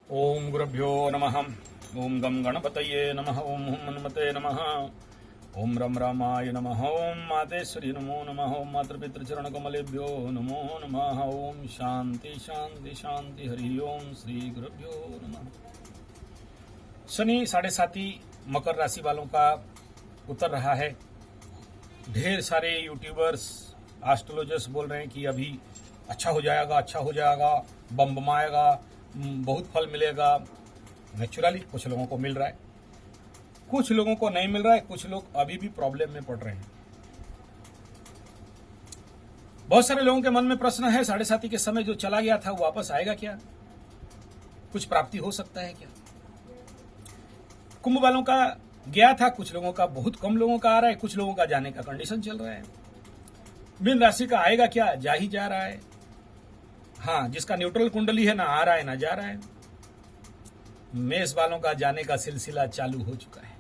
ओम गुरुभ्यो नमः। ओम गम गणपतये नमः। ओम हुम हनुमते नमः। ओम रम रामाय नमः। ओम मातेश्वरी नमो नमः। ओम मातृपितृचरण कमलेभ्यो नमो नमः। ओम शांति शांति शांति। हरि ओम श्री गुरुभ्यो नमः। शनि 7.5 मकर राशि वालों का उतर रहा है। ढेर सारे यूट्यूबर्स एस्ट्रोलॉजर्स बोल रहे हैं कि अभी अच्छा हो जाएगा, अच्छा हो जाएगा, बम बमाएगा, बहुत फल मिलेगा। नेचुरली कुछ लोगों को मिल रहा है, कुछ लोगों को नहीं मिल रहा है, कुछ लोग अभी भी प्रॉब्लम में पड़ रहे हैं। बहुत सारे लोगों के मन में प्रश्न है, 7.5 के समय जो चला गया था वो वापस आएगा क्या? कुछ प्राप्ति हो सकता है क्या? कुंभ वालों का गया था, कुछ लोगों का, बहुत कम लोगों का आ रहा है, कुछ लोगों का जाने का कंडीशन चल रहा है। मीन राशि का आएगा क्या? जा ही जा रहा है। हाँ, जिसका न्यूट्रल कुंडली है, ना आ रहा है ना जा रहा है। मेष वालों का जाने का सिलसिला चालू हो चुका है।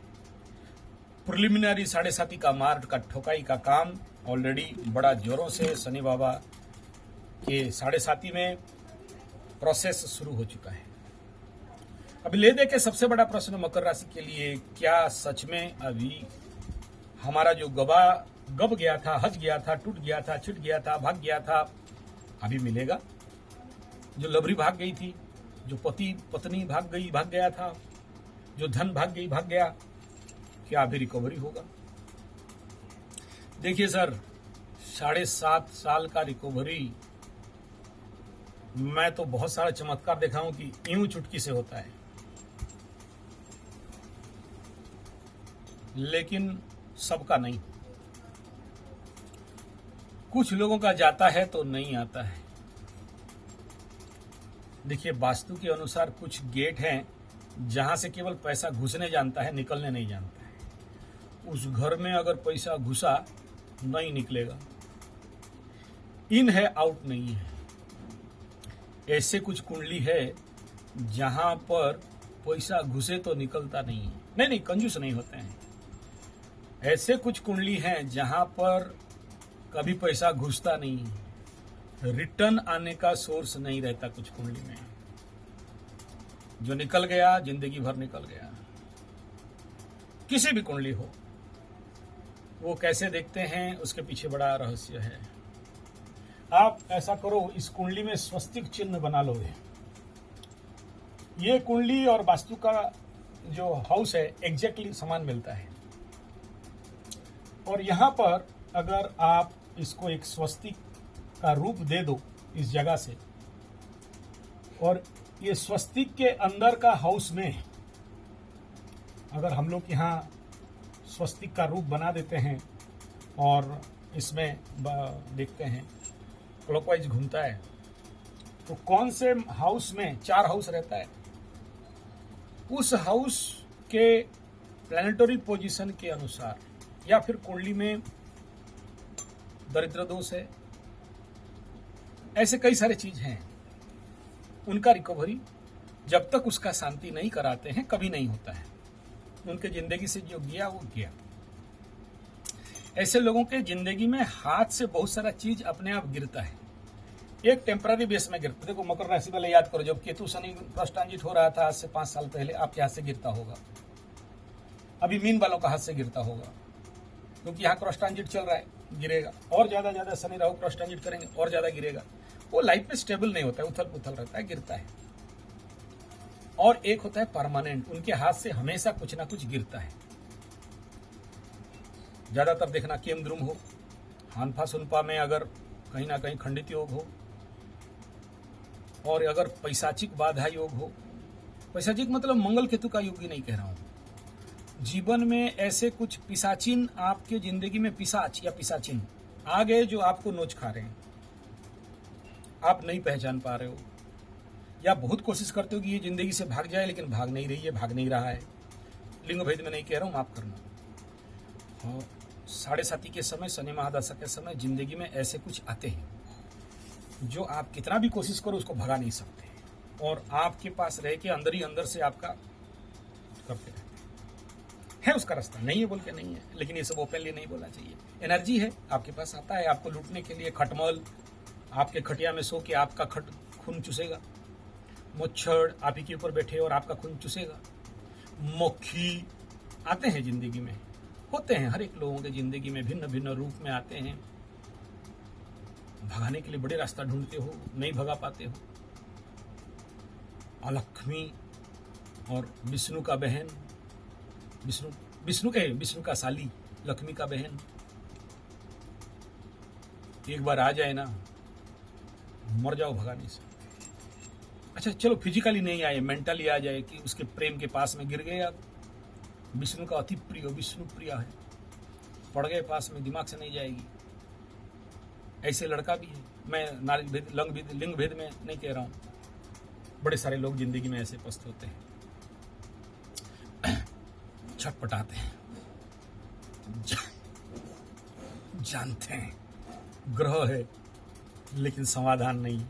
प्रिलिमिनरी 7.5 का मार्ग का ठोकाई का काम ऑलरेडी बड़ा जोरों से शनि बाबा के 7.5 में प्रोसेस शुरू हो चुका है। अभी ले दे के सबसे बड़ा प्रश्न मकर राशि के लिए, क्या सच में अभी हमारा जो गब गया था, हज गया था, टूट गया था, छिट गया था, भाग गया था, अभी मिलेगा? जो लवरी भाग गई थी, जो पति पत्नी भाग गया था, जो धन भाग गया, क्या अभी रिकवरी होगा? देखिए सर, 7.5 साल का रिकवरी मैं तो बहुत सारा चमत्कार देखा हूं कि यूं चुटकी से होता है, लेकिन सबका नहीं। कुछ लोगों का जाता है तो नहीं आता है। देखिए, वास्तु के अनुसार कुछ गेट हैं जहां से केवल पैसा घुसने जानता है, निकलने नहीं जानता है। उस घर में अगर पैसा घुसा नहीं निकलेगा। इन है, आउट नहीं है। ऐसे कुछ कुंडली है जहां पर पैसा घुसे तो निकलता नहीं है। नहीं, कंजूस नहीं होते हैं। ऐसे कुछ कुंडली हैं जहां पर कभी पैसा घुसता नहीं है, रिटर्न आने का सोर्स नहीं रहता। कुछ कुंडली में जो निकल गया, जिंदगी भर निकल गया। किसी भी कुंडली हो, वो कैसे देखते हैं उसके पीछे बड़ा रहस्य है। आप ऐसा करो, इस कुंडली में स्वस्तिक चिन्ह बना लोगे। ये कुंडली और वास्तु का जो हाउस है एग्जैक्टली समान मिलता है। और यहां पर अगर आप इसको एक स्वस्तिक का रूप दे दो इस जगह से, और ये स्वस्तिक के अंदर का हाउस में अगर हम लोग यहाँ स्वस्तिक का रूप बना देते हैं और इसमें देखते हैं क्लॉकवाइज घूमता है, तो कौन से हाउस में 4 हाउस रहता है, उस हाउस के प्लैनेटरी पोजीशन के अनुसार, या फिर कुंडली में दरिद्र दोष है, ऐसे कई सारे चीज हैं, उनका रिकवरी जब तक उसका शांति नहीं कराते हैं कभी नहीं होता है। उनके जिंदगी से जो गया वो गया। ऐसे लोगों के जिंदगी में हाथ से बहुत सारा चीज अपने आप गिरता है, एक टेम्पररी बेस में गिरता है। देखो, मकर राशि वाले याद करो, जब केतु शनि क्रॉस ट्रांजिट हो रहा था आज से 5 साल पहले, आपके हाथ से गिरता होगा। अभी मीन वालों का हाथ से गिरता होगा, क्योंकि यहाँ क्रॉस ट्रांजिट चल रहा है, गिरेगा। और ज्यादा शनि राहु क्रॉस ट्रांजिट करेंगे और ज्यादा गिरेगा। वो लाइफ में स्टेबल नहीं होता है, उथल पुथल रहता है, गिरता है। और एक होता है परमानेंट, उनके हाथ से हमेशा कुछ ना कुछ गिरता है। ज्यादातर देखना केम द्रुम हो, हानफा सुनपा में अगर कहीं ना कहीं खंडित योग हो, और अगर पैशाचिक बाधा योग हो, पैशाचिक मतलब मंगल केतु का योग ही नहीं कह रहा हूं। जीवन में ऐसे कुछ पिशाचिन आपके जिंदगी में, पिशाच या पिशाचिन आ गए जो आपको नोच खा रहे हैं, आप नहीं पहचान पा रहे हो, या बहुत कोशिश करते हो कि ये जिंदगी से भाग जाए, लेकिन भाग नहीं रही है, भाग नहीं रहा है। लिंग भेद में नहीं कह रहा हूं, माफ करना। और 7.5 के समय, शनि महादशा के समय जिंदगी में ऐसे कुछ आते हैं जो आप कितना भी कोशिश करो उसको भगा नहीं सकते, और आपके पास रह के अंदर ही अंदर से आपका करते रहते है। उसका रास्ता नहीं है बोल के नहीं है, लेकिन ये सब ओपनली नहीं बोलना चाहिए। एनर्जी है, आपके पास आता है आपको लूटने के लिए। खटमल आपके खटिया में सो के आपका खून चूसेगा। मच्छर आप ही के ऊपर बैठे और आपका खून चूसेगा। मक्खी आते हैं जिंदगी में, होते हैं, हर एक लोगों के जिंदगी में भिन्न भिन्न रूप में आते हैं। भगाने के लिए बड़े रास्ता ढूंढते हो, नहीं भगा पाते हो। अलक्ष्मी और विष्णु का बहन, विष्णु का साली लक्ष्मी का बहन एक बार आ जाए ना, मर जाओ भगाने से। अच्छा चलो फिजिकली नहीं आए, मेंटली आ जाए कि उसके प्रेम के पास में गिर गए आप। विष्णु का अति प्रिय, विष्णु प्रिय है, पड़ गए पास में, दिमाग से नहीं जाएगी। ऐसे लड़का भी है, मैं नारी भेद लिंग भेद में नहीं कह रहा हूं, बड़े सारे लोग जिंदगी में ऐसे पस्त होते हैं, छटपटाते हैं, जानते हैं ग्रह है लेकिन समाधान नहीं।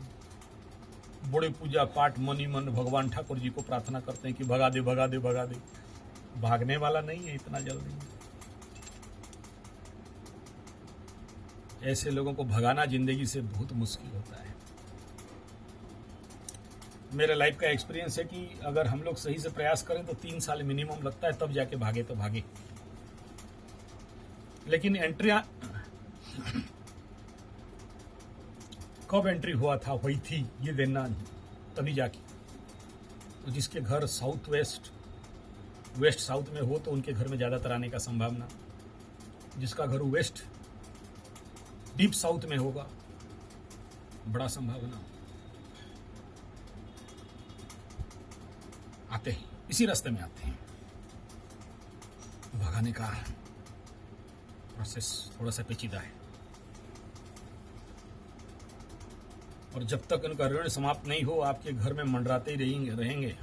बड़े पूजा पाठ मनी मन भगवान ठाकुर जी को प्रार्थना करते हैं कि भगा दे भगा दे भगा दे, भागने वाला नहीं है इतना जल्दी। ऐसे लोगों को भगाना जिंदगी से बहुत मुश्किल होता है। मेरे लाइफ का एक्सपीरियंस है कि अगर हम लोग सही से प्रयास करें तो 3 साल मिनिमम लगता है, तब जाके भागे तो भागे। लेकिन एंट्रियां कब एंट्री हुआ था, हुई थी ये देना तभी जाके। तो जिसके घर साउथ वेस्ट साउथ में हो तो उनके घर में ज्यादातर आने का संभावना, जिसका घर वेस्ट डीप साउथ में होगा बड़ा संभावना। आते हैं इसी रास्ते में आते हैं। भगाने का प्रोसेस थोड़ा सा पेचीदा है, और जब तक उनका ऋण समाप्त नहीं हो आपके घर में मंडराते ही रहेंगे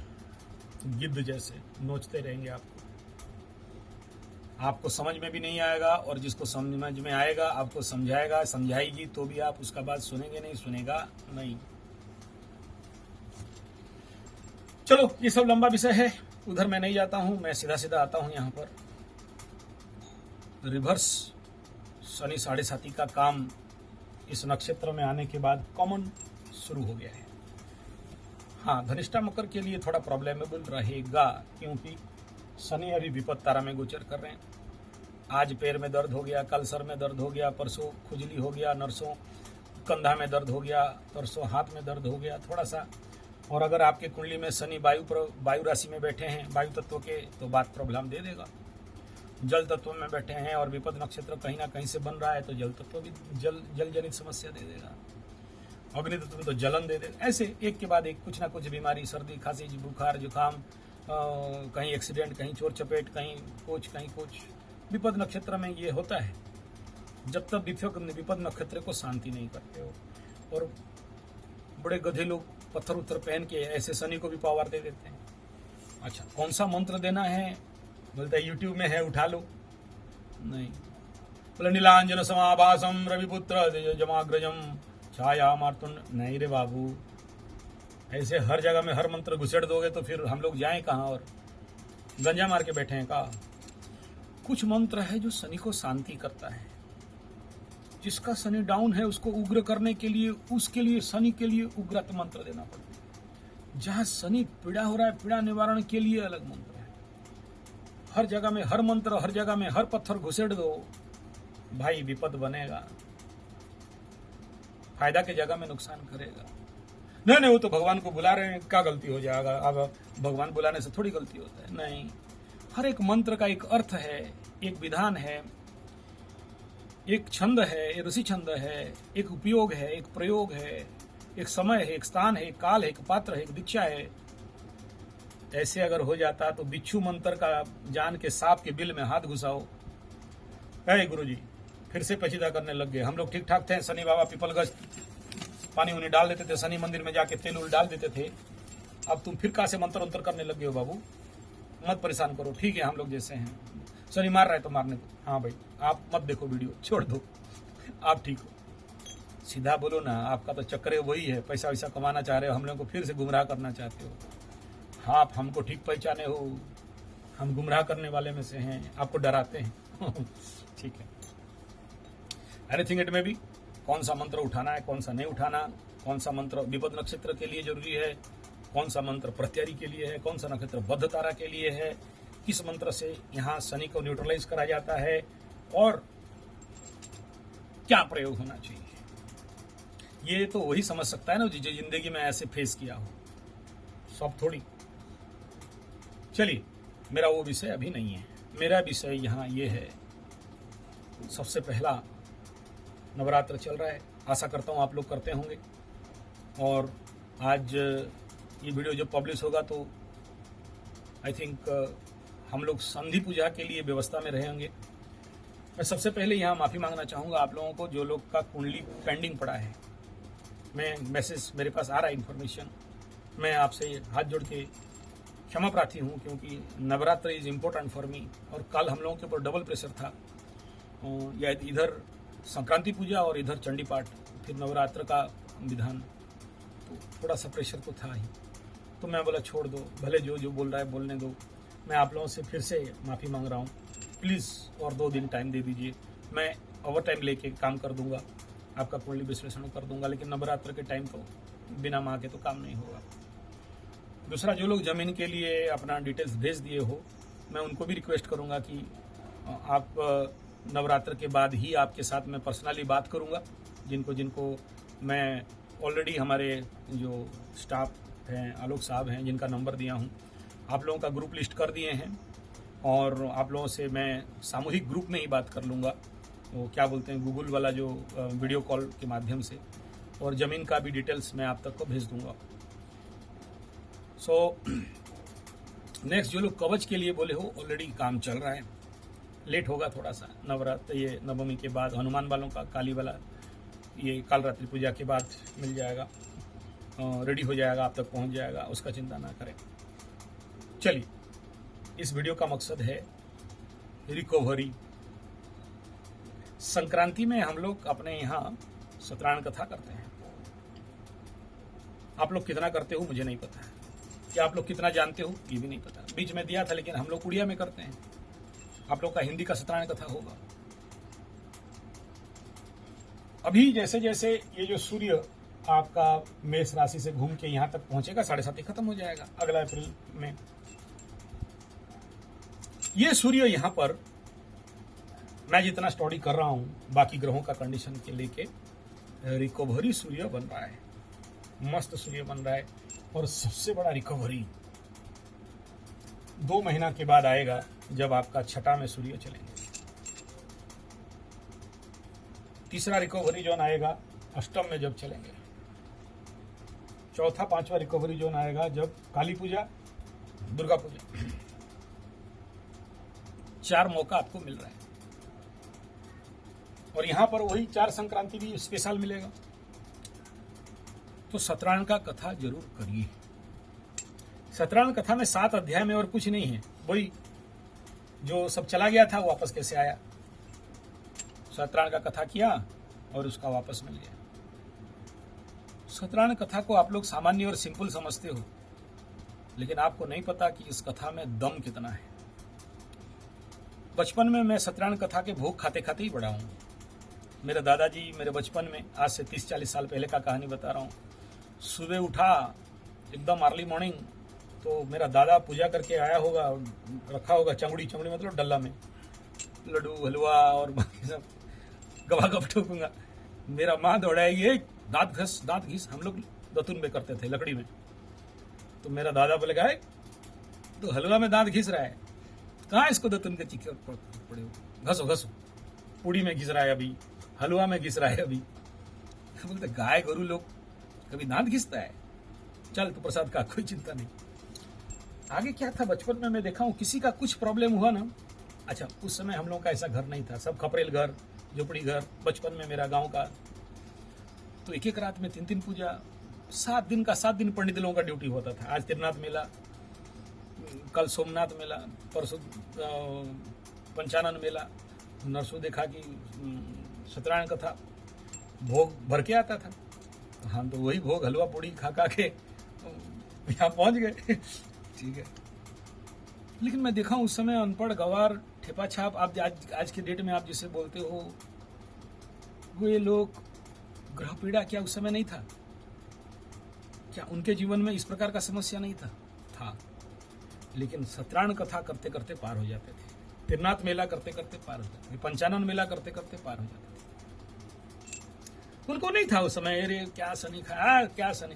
गिद्ध जैसे, नोचते रहेंगे आपको समझ में भी नहीं आएगा, और जिसको समझ में आएगा आपको समझाएगा समझाएगी तो भी आप उसका बात सुनेंगे नहीं, सुनेगा नहीं। चलो ये सब लंबा विषय है, उधर मैं नहीं जाता हूं, मैं सीधा सीधा आता हूं यहां पर। रिवर्स शनि 7.5 का काम इस नक्षत्र में आने के बाद कॉमन शुरू हो गया है। हाँ, धनिष्ठा मकर के लिए थोड़ा प्रॉब्लमेबल रहेगा, क्योंकि शनि अभी विपद तारा में गोचर कर रहे हैं। आज पैर में दर्द हो गया, कल सर में दर्द हो गया, परसों खुजली हो गया, नरसों कंधा में दर्द हो गया, परसों हाथ में दर्द हो गया थोड़ा सा। और अगर आपके कुंडली में शनि वायु राशि में बैठे हैं, वायु तत्व के, तो बात प्रॉब्लम दे देगा। जल तत्व में बैठे हैं और विपद नक्षत्र कहीं ना कहीं से बन रहा है तो जल तत्व भी जल जनित समस्या दे देगा। अग्नि तत्व में तो जलन दे देगा। ऐसे एक के बाद एक कुछ ना कुछ बीमारी, सर्दी खांसी बुखार जुकाम, कहीं एक्सीडेंट, कहीं चोर चपेट, कहीं कुछ विपद नक्षत्र में ये होता है। जब तक विपद नक्षत्र को शांति नहीं करते हो, और बड़े गधे लोग पत्थर उत्तर पहन के ऐसे शनि को भी पावर दे देते हैं। अच्छा, कौन सा मंत्र देना है बोलते हैं यूट्यूब में है, उठा लो। नहीं, बोले नीलांजन समाभासम रविपुत्र जमाग्रजम छाया मार्तुंड, नहीं रे बाबू, ऐसे हर जगह में हर मंत्र घुसेड़ दोगे तो फिर हम लोग जाएं कहाँ, और गंजा मार के बैठे हैं का। कुछ मंत्र है जो शनि को शांति करता है। जिसका शनि डाउन है उसको उग्र करने के लिए, उसके लिए शनि के लिए उग्रत मंत्र देना पड़ता है। जहां शनि पीड़ा हो रहा है, पीड़ा निवारण के लिए अलग मंत्र है। हर जगह में हर मंत्र, हर जगह में हर पत्थर घुसेड़ दो, भाई विपद बनेगा, फायदा की जगह में नुकसान करेगा। नहीं, वो तो भगवान को बुला रहे हैं, क्या गलती हो जाएगा। अब भगवान बुलाने से थोड़ी गलती होता है। नहीं, हर एक मंत्र का एक अर्थ है, एक विधान है, एक छंद है, एक ऋषि छंद है, एक उपयोग है, एक प्रयोग है, एक समय है, एक स्थान है, एक काल है, एक पात्र है, एक दीक्षा है। ऐसे अगर हो जाता तो बिच्छू मंत्र का जान के सांप के बिल में हाथ घुसाओ। है गुरुजी, फिर से पेचीदा करने लग गए। हम लोग ठीक ठाक थे, शनि बाबा पीपलगंज पानी उन्हें डाल देते थे, शनि मंदिर में जाके तेल उल डाल देते थे। अब तुम फिर कहां से मंत्र उंतर करने लग गए हो बाबू, मत परेशान करो। ठीक है, हम लोग जैसे हैं, शनि मार रहा है तो मारने दो। हाँ भाई, आप मत देखो वीडियो, छोड़ दो, आप ठीक हो, सीधा बोलो ना। आपका तो चक्कर वही है, पैसा वैसा कमाना चाह रहे हो, हम लोग को फिर से गुमराह करना चाहते हो। हाँ, आप हमको ठीक पहचाने हो, हम गुमराह करने वाले में से हैं, आपको डराते हैं। ठीक है, एनीथिंग इट में भी कौन सा मंत्र उठाना है, कौन सा नहीं उठाना, कौन सा मंत्र विपद नक्षत्र के लिए जरूरी है, कौन सा मंत्र प्रत्यारी के लिए है, कौन सा नक्षत्र बद्ध तारा के लिए है, किस मंत्र से यहाँ शनि को न्यूट्रलाइज करा जाता है और क्या प्रयोग होना चाहिए। ये तो वही समझ सकता है ना जो जिंदगी में ऐसे फेस किया हो, सब थोड़ी। चलिए, मेरा वो विषय अभी नहीं है। मेरा विषय यहाँ ये है, सबसे पहला नवरात्र चल रहा है, आशा करता हूँ आप लोग करते होंगे। और आज ये वीडियो जब पब्लिश होगा तो आई थिंक हम लोग संधि पूजा के लिए व्यवस्था में रहेंगे। मैं सबसे पहले यहाँ माफ़ी मांगना चाहूँगा आप लोगों को जो लोग का कुंडली पेंडिंग पड़ा है। मैं मैसेज मेरे पास आ रहा है इन्फॉर्मेशन, मैं आपसे हाथ जोड़ के क्षमा प्रार्थी हूँ क्योंकि Navratra is important for me. और कल हम लोगों के ऊपर डबल प्रेशर था, या इधर संक्रांति पूजा और इधर चंडी पाठ, फिर नवरात्र का विधान, तो थोड़ा सा प्रेशर तो था ही। तो मैं बोला छोड़ दो, भले जो जो बोल रहा है बोलने दो। मैं आप लोगों से फिर से माफ़ी मांग रहा हूँ, प्लीज़ और 2 दिन टाइम दे दीजिए। मैं ओवर टाइम लेके काम कर दूंगा, आपका कुंडली विश्लेषण कर दूंगा, लेकिन नवरात्र के टाइम तो बिना माँ के तो काम नहीं होगा। दूसरा, जो लोग ज़मीन के लिए अपना डिटेल्स भेज दिए हो, मैं उनको भी रिक्वेस्ट करूँगा कि आप नवरात्र के बाद ही आपके साथ मैं पर्सनली बात करूँगा। जिनको मैं ऑलरेडी हमारे जो स्टाफ हैं, आलोक साहब हैं, जिनका नंबर दिया हूँ, आप लोगों का ग्रुप लिस्ट कर दिए हैं और आप लोगों से मैं सामूहिक ग्रुप में ही बात कर लूँगा, वो क्या बोलते हैं गूगल वाला जो वीडियो कॉल के माध्यम से, और ज़मीन का भी डिटेल्स मैं आप तक को भेज दूँगा। सो नेक्स्ट, जो लोग कवच के लिए बोले हो, ऑलरेडी काम चल रहा है, लेट होगा थोड़ा सा। नवरात्र ये नवमी के बाद, हनुमान वालों का काली वाला ये काल रात्रि पूजा के बाद मिल जाएगा, रेडी हो जाएगा, आप तक पहुंच जाएगा, उसका चिंता ना करें। चलिए, इस वीडियो का मकसद है रिकवरी। संक्रांति में हम लोग अपने यहाँ सत्यनारायण कथा करते हैं। आप लोग कितना करते हो मुझे नहीं पता है, कि आप लोग कितना जानते हो ये भी नहीं पता। बीच में दिया था, लेकिन हम लोग उड़िया में करते हैं। आप लोग का हिंदी का सत्यनारायण कथा होगा। अभी जैसे जैसे ये जो सूर्य आपका मेष राशि से घूम के यहाँ तक पहुंचेगा, 7:30 खत्म हो जाएगा अगला अप्रैल में। ये सूर्य यहाँ पर मैं जितना स्टडी कर रहा हूँ बाकी ग्रहों का कंडीशन के लेके, रिकवरी सूर्य बन रहा है, मस्त सूर्य बन रहा है। और सबसे बड़ा रिकवरी 2 महीना के बाद आएगा, जब आपका छठा में सूर्य चलेंगे। तीसरा रिकवरी जोन आएगा अष्टम में जब चलेंगे। चौथा 5वां रिकवरी जोन आएगा जब काली पूजा, दुर्गा पूजा। 4 मौका आपको मिल रहा है। और यहां पर वही 4 संक्रांति भी स्पेशल मिलेगा। तो सत्यनारायण का कथा जरूर करिए। सत्यनारायण कथा में 7 अध्याय में और कुछ नहीं है, वही जो सब चला गया था वो वापस कैसे आया। सत्यनारायण का कथा किया और उसका वापस मिल गया। सत्यनारायण कथा को आप लोग सामान्य और सिंपल समझते हो, लेकिन आपको नहीं पता कि इस कथा में दम कितना है। बचपन में मैं सत्यनारायण कथा के भोग खाते खाते ही बड़ा हूँ। मेरे दादाजी मेरे बचपन में, आज से 30-40 साल पहले का कहानी बता रहा हूँ, सुबह उठा एकदम अर्ली मॉर्निंग, तो मेरा दादा पूजा करके आया होगा, रखा होगा चमड़ी मतलब डल्ला में लड्डू हलवा और बाकी सब गवागप ठोकूंगा। मेरा माँ दौड़ाएगी, दांत घिस। हम लोग दतुन में करते थे, लकड़ी में। तो मेरा दादा बोलेगा, तो हलवा में दांत घिस रहा है, कहाँ इसको दतुन के चीखे पड़े हो, घसो। पूड़ी में घिस रहा है अभी, हलवा में घिस रहा है अभी। बोलते गाय गोरू लोग कभी दांत घिसता है, चल तो प्रसाद का कोई चिंता नहीं। आगे क्या था, बचपन में मैं देखा हूँ किसी का कुछ प्रॉब्लम हुआ ना, अच्छा उस समय हम लोगों का ऐसा घर नहीं था, सब खपरेल घर, झोपड़ी घर। बचपन में मेरा गांव का, तो एक रात में 3 पूजा, 7 दिन पंडित लोगों का ड्यूटी होता था। आज त्रिनाथ मेला, कल सोमनाथ मेला, परसों पंचानन मेला, नरसों देखा कि सत्यनारायण कथा, भोग भर के आता था। हाँ, तो वही भोग हलवा पूड़ी खा के यहाँ पहुंच गए। ठीक है, लेकिन मैं देखा हूँ उस समय अनपढ़ गवार ठेपा छाप, आप आज के डेट में आप जिसे बोलते हो, वो ये लोग ग्रह पीड़ा क्या उस समय नहीं था। क्या उनके जीवन में इस प्रकार का समस्या नहीं था? लेकिन सत्यान कथा करते करते पार हो जाते थे, तिरनाथ मेला करते करते पार हो जाते थे, पंचानन मेला करते करते पार हो जाते थे। उनको नहीं था उस समय, अरे क्या शनि खाया, क्या शनि।